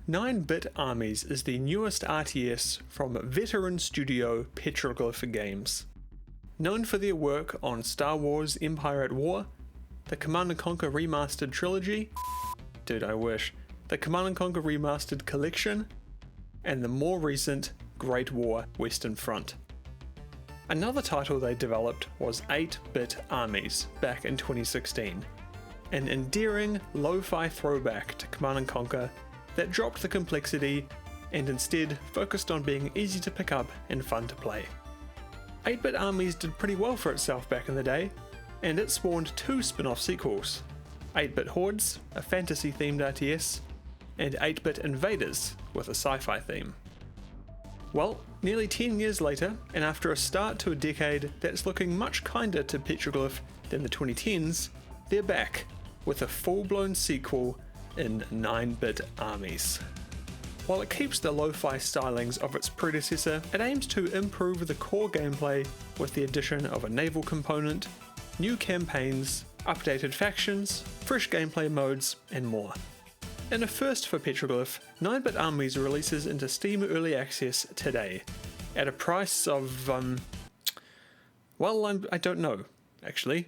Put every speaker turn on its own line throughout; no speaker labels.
9-Bit Armies is the newest RTS from veteran studio Petroglyph Games. Known for their work on Star Wars Empire at War, the Command & Conquer Remastered Trilogy, dude I wish, the Command & Conquer Remastered Collection, and the more recent Great War Western Front. Another title they developed was 8-Bit Armies back in 2016, an endearing lo-fi throwback to Command & Conquer that dropped the complexity and instead focused on being easy to pick up and fun to play. 8-Bit Armies did pretty well for itself back in the day, and it spawned two spin-off sequels, 8-Bit Hordes, a fantasy-themed RTS, and 8-Bit Invaders, with a sci-fi theme. Well, nearly 10 years later, and after a start to a decade that's looking much kinder to Petroglyph than the 2010s, they're back, with a full-blown sequel in 9-Bit Armies. While it keeps the lo-fi stylings of its predecessor, it aims to improve the core gameplay with the addition of a naval component, new campaigns, updated factions, fresh gameplay modes, and more. In a first for Petroglyph, 9-Bit Armies releases into Steam Early Access today, at a price of, I don't know, actually.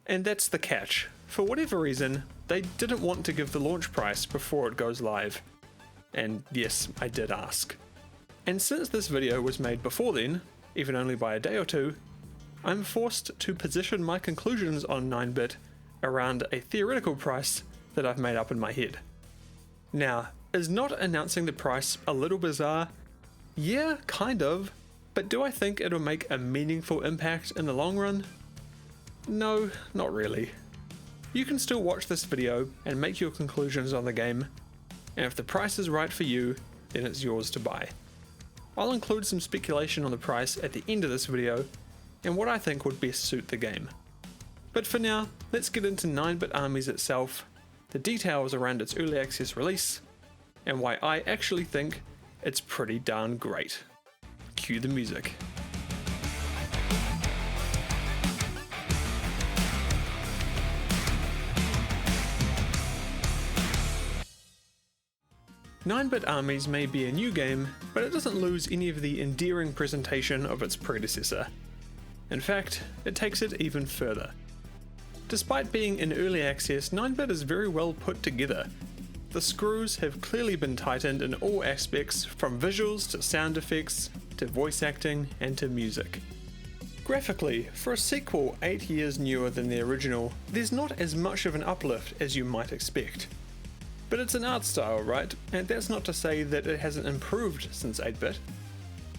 And that's the catch. For whatever reason, they didn't want to give the launch price before it goes live. And yes, I did ask. And since this video was made before then, even only by a day or two, I'm forced to position my conclusions on 9-Bit around a theoretical price that I've made up in my head. Now, is not announcing the price a little bizarre? Yeah, kind of, but do I think it'll make a meaningful impact in the long run? No, not really. You can still watch this video and make your conclusions on the game, and if the price is right for you, then it's yours to buy. I'll include some speculation on the price at the end of this video, and what I think would best suit the game. But for now, let's get into 9-Bit Armies itself, the details around its early access release, and why I actually think it's pretty darn great. Cue the music. Nine-Bit Armies may be a new game, but it doesn't lose any of the endearing presentation of its predecessor. In fact, it takes it even further. Despite being in early access, 9-Bit is very well put together. The screws have clearly been tightened in all aspects, from visuals to sound effects, to voice acting, and to music. Graphically, for a sequel 8 years newer than the original, there's not as much of an uplift as you might expect. But it's an art style, right? And that's not to say that it hasn't improved since 8-Bit.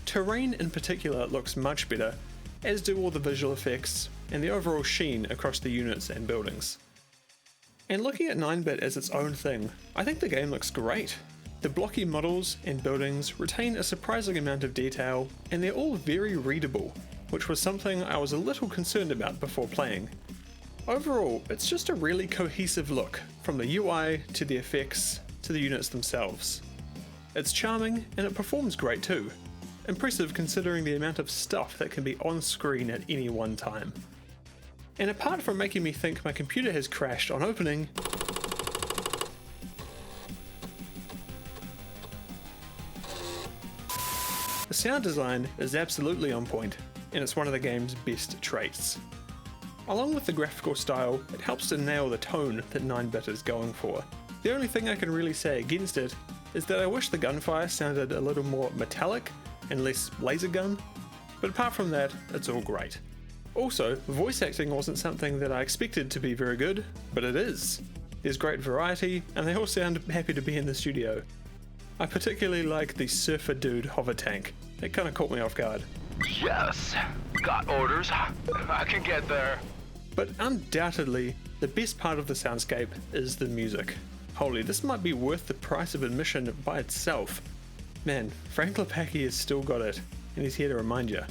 Terrain in particular looks much better, as do all the visual effects and the overall sheen across the units and buildings. And looking at 9-Bit as its own thing, I think the game looks great. The blocky models and buildings retain a surprising amount of detail, and they're all very readable, which was something I was a little concerned about before playing. Overall, it's just a really cohesive look, from the UI to the effects to the units themselves. It's charming and it performs great too. Impressive considering the amount of stuff that can be on screen at any one time. And apart from making me think my computer has crashed on opening, the sound design is absolutely on point, and it's one of the game's best traits. Along with the graphical style, it helps to nail the tone that 9-Bit is going for. The only thing I can really say against it is that I wish the gunfire sounded a little more metallic and less laser gun, but apart from that, it's all great. Also, voice acting wasn't something that I expected to be very good, but it is. There's great variety, and they all sound happy to be in the studio. I particularly like the surfer dude hover tank. It kinda caught me off guard.
Yes, got orders. I can get there.
But undoubtedly, the best part of the soundscape is the music. Holy, this might be worth the price of admission by itself. Man, Frank Lepacki has still got it, and he's here to remind you.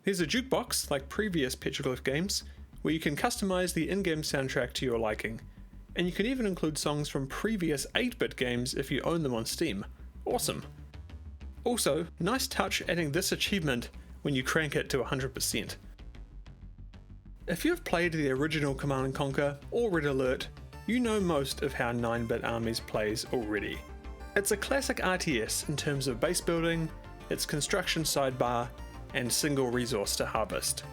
There's a jukebox, like previous Petroglyph games, where you can customize the in-game soundtrack to your liking. And you can even include songs from previous 8-Bit games if you own them on Steam. Awesome! Also, nice touch adding this achievement when you crank it to 100%. If you've played the original Command & Conquer or Red Alert, you know most of how 9-bit Armies plays already. It's a classic RTS in terms of base building, its construction sidebar, and single resource to harvest.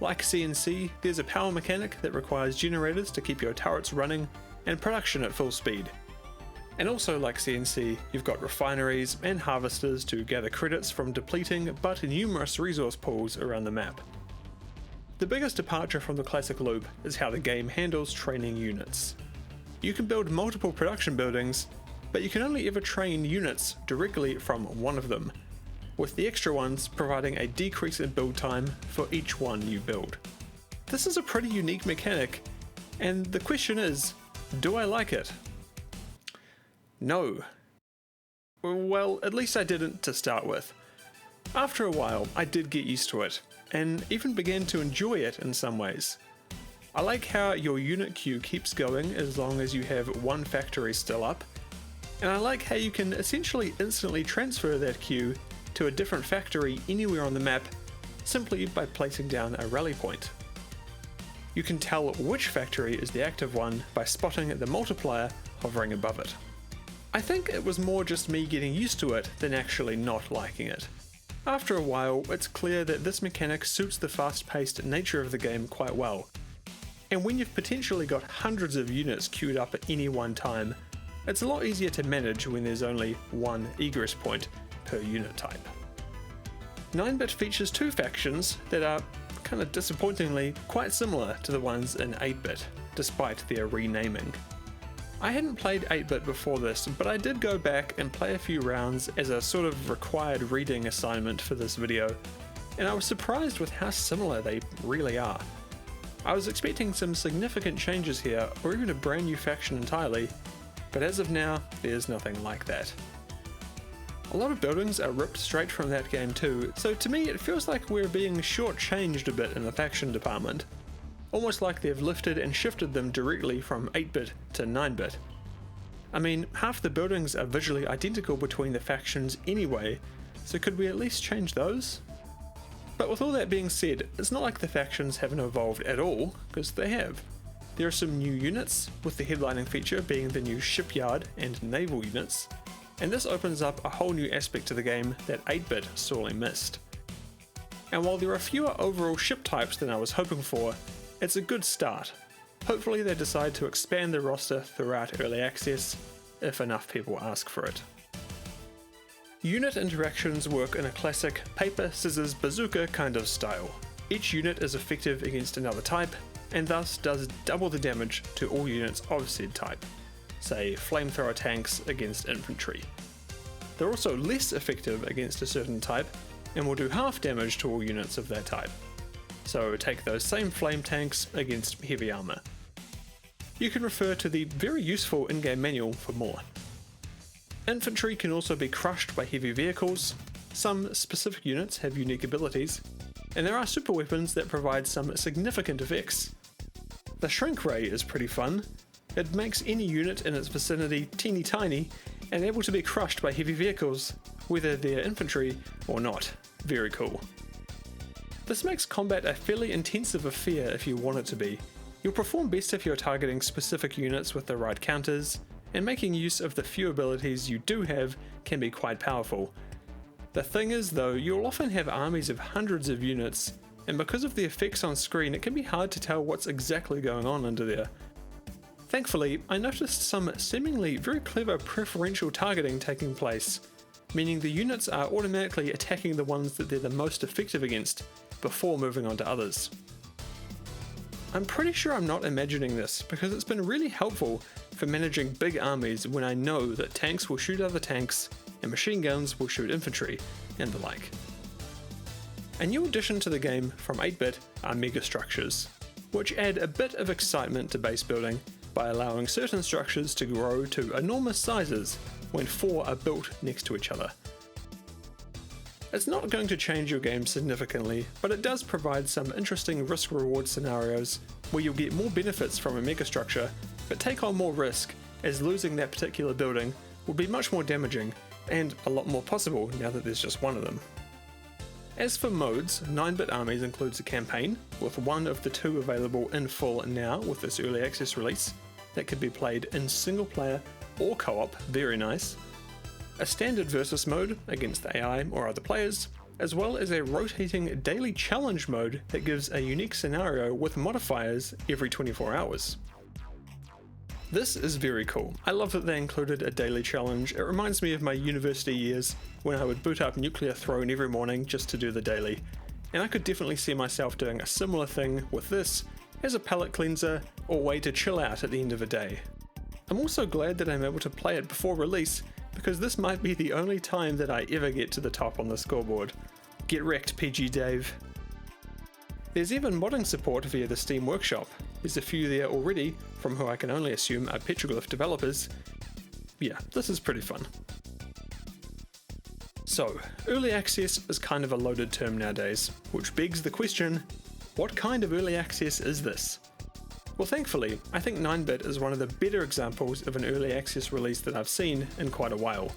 Like CNC, there's a power mechanic that requires generators to keep your turrets running and production at full speed. And also like CNC, you've got refineries and harvesters to gather credits from depleting but numerous resource pools around the map. The biggest departure from the classic loop is how the game handles training units. You can build multiple production buildings, but you can only ever train units directly from one of them, with the extra ones providing a decrease in build time for each one you build. This is a pretty unique mechanic, and the question is, do I like it? No. Well, at least I didn't to start with. After a while, I did get used to it, and even began to enjoy it in some ways. I like how your unit queue keeps going as long as you have one factory still up, and I like how you can essentially instantly transfer that queue to a different factory anywhere on the map simply by placing down a rally point. You can tell which factory is the active one by spotting the multiplier hovering above it. I think it was more just me getting used to it than actually not liking it. After a while, it's clear that this mechanic suits the fast-paced nature of the game quite well, and when you've potentially got hundreds of units queued up at any one time, it's a lot easier to manage when there's only one egress point per unit type. 9-bit features two factions that are, kind of disappointingly, quite similar to the ones in 8-bit, despite their renaming. I hadn't played 8-bit before this, but I did go back and play a few rounds as a sort of required reading assignment for this video, and I was surprised with how similar they really are. I was expecting some significant changes here, or even a brand new faction entirely, but as of now, there's nothing like that. A lot of buildings are ripped straight from that game too, so to me it feels like we're being shortchanged a bit in the faction department. Almost like they've lifted and shifted them directly from 8-bit to 9-bit. I mean, half the buildings are visually identical between the factions anyway, so could we at least change those? But with all that being said, it's not like the factions haven't evolved at all, because they have. There are some new units, with the headlining feature being the new shipyard and naval units, and this opens up a whole new aspect to the game that 8-bit sorely missed. And while there are fewer overall ship types than I was hoping for, it's a good start. Hopefully they decide to expand the roster throughout early access, if enough people ask for it. Unit interactions work in a classic paper, scissors, bazooka kind of style. Each unit is effective against another type, and thus does double the damage to all units of said type, say flamethrower tanks against infantry. They're also less effective against a certain type, and will do half damage to all units of that type. So take those same flame tanks against heavy armor. You can refer to the very useful in-game manual for more. Infantry can also be crushed by heavy vehicles, some specific units have unique abilities, and there are super weapons that provide some significant effects. The shrink ray is pretty fun. It makes any unit in its vicinity teeny tiny and able to be crushed by heavy vehicles, whether they're infantry or not. Very cool. This makes combat a fairly intensive affair if you want it to be. You'll perform best if you're targeting specific units with the right counters, and making use of the few abilities you do have can be quite powerful. The thing is though, you'll often have armies of hundreds of units, and because of the effects on screen it can be hard to tell what's exactly going on under there. Thankfully, I noticed some seemingly very clever preferential targeting taking place, meaning the units are automatically attacking the ones that they're the most effective against, before moving on to others. I'm pretty sure I'm not imagining this, because it's been really helpful for managing big armies when I know that tanks will shoot other tanks, and machine guns will shoot infantry, and the like. A new addition to the game from 8-bit are megastructures, which add a bit of excitement to base building by allowing certain structures to grow to enormous sizes when 4 are built next to each other. It's not going to change your game significantly, but it does provide some interesting risk-reward scenarios where you'll get more benefits from a megastructure, but take on more risk, as losing that particular building will be much more damaging, and a lot more possible now that there's just one of them. As for modes, 9-Bit Armies includes a campaign, with one of the two available in full now with this early access release, that could be played in single player or co-op, very nice, a standard versus mode against the AI or other players, as well as a rotating daily challenge mode that gives a unique scenario with modifiers every 24 hours. This is very cool. I love that they included a daily challenge. It reminds me of my university years when I would boot up Nuclear Throne every morning just to do the daily. And I could definitely see myself doing a similar thing with this as a palate cleanser or way to chill out at the end of a day. I'm also glad that I'm able to play it before release, because this might be the only time that I ever get to the top on the scoreboard. Get wrecked, PG Dave. There's even modding support via the Steam Workshop. There's a few there already, from who I can only assume are Petroglyph developers. Yeah, this is pretty fun. So, early access is kind of a loaded term nowadays, which begs the question, what kind of early access is this? Well, thankfully, I think 9-Bit is one of the better examples of an early access release that I've seen in quite a while.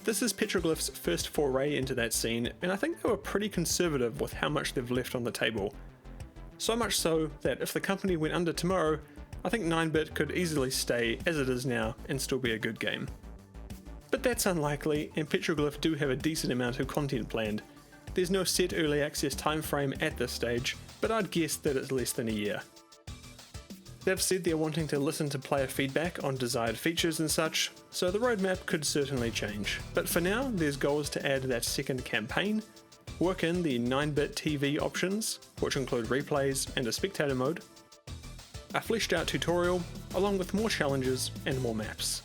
This is Petroglyph's first foray into that scene, and I think they were pretty conservative with how much they've left on the table. So much so that if the company went under tomorrow, I think 9-Bit could easily stay as it is now and still be a good game. But that's unlikely, and Petroglyph do have a decent amount of content planned. There's no set early access timeframe at this stage, but I'd guess that it's less than a year. They've said they're wanting to listen to player feedback on desired features and such, so the roadmap could certainly change. But for now, there's goals to add that second campaign, work in the 9-Bit TV options, which include replays and a spectator mode, a fleshed out tutorial, along with more challenges and more maps.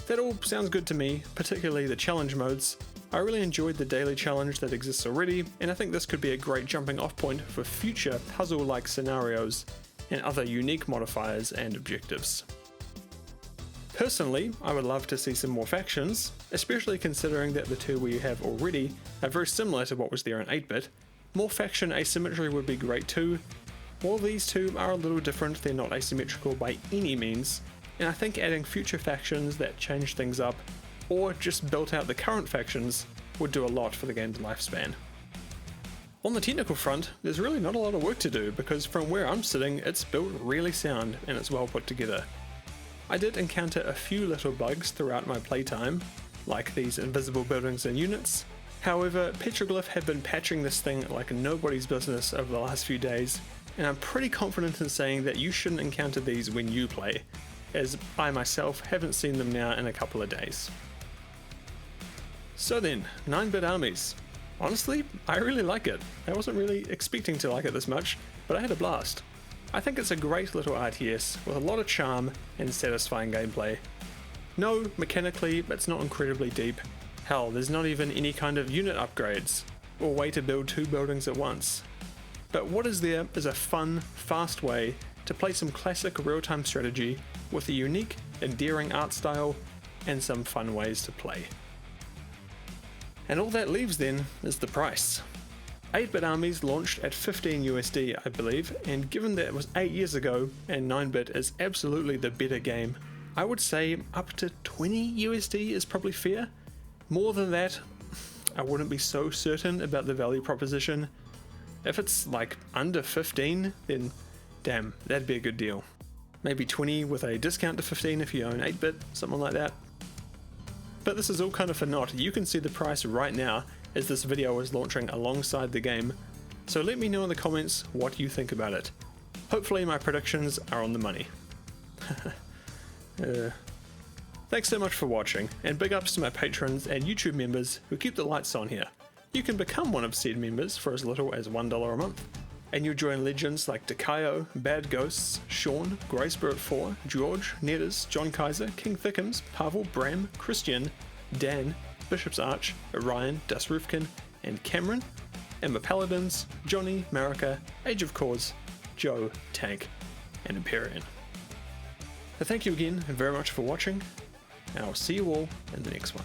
That all sounds good to me, particularly the challenge modes. I really enjoyed the daily challenge that exists already, and I think this could be a great jumping off point for future puzzle-like scenarios and other unique modifiers and objectives. Personally, I would love to see some more factions, especially considering that the two we have already are very similar to what was there in 8-Bit. More faction asymmetry would be great too. While these two are a little different, they're not asymmetrical by any means, and I think adding future factions that change things up, or just built out the current factions, would do a lot for the game's lifespan. On the technical front, there's really not a lot of work to do, because from where I'm sitting, it's built really sound and it's well put together. I did encounter a few little bugs throughout my playtime, like these invisible buildings and units. However, Petroglyph have been patching this thing like nobody's business over the last few days, and I'm pretty confident in saying that you shouldn't encounter these when you play, as I myself haven't seen them now in a couple of days. So then, 9-Bit Armies. Honestly, I really like it. I wasn't really expecting to like it this much, but I had a blast. I think it's a great little RTS with a lot of charm and satisfying gameplay. No, mechanically, it's not incredibly deep. Hell, there's not even any kind of unit upgrades, or way to build two buildings at once. But what is there is a fun, fast way to play some classic real-time strategy with a unique, endearing art style and some fun ways to play. And all that leaves then is the price. 8-Bit Armies launched at 15 USD, I believe, and given that it was 8 years ago and 9-Bit is absolutely the better game, I would say up to 20 USD is probably fair. More than that, I wouldn't be so certain about the value proposition. If it's like under 15, then damn, that'd be a good deal. Maybe 20 with a discount to 15 if you own 8-Bit, something like that. But this is all kind of for naught. You can see the price right now as this video is launching alongside the game, so let me know in the comments what you think about it. Hopefully my predictions are on the money. Thanks so much for watching, and big ups to my patrons and YouTube members who keep the lights on here. You can become one of said members for as little as $1 a month, and you'll join legends like Dakayo, Bad Ghosts, Sean, Grey Spirit 4, George, Netters, John Kaiser, King Thickums, Pavel, Bram, Christian, Dan, Bishop's Arch, Orion, Das Roofkin, and Cameron, and my Paladins, Johnny, Marika, Age of Cause, Joe, Tank, and Empyrean. So thank you again very much for watching, and I'll see you all in the next one.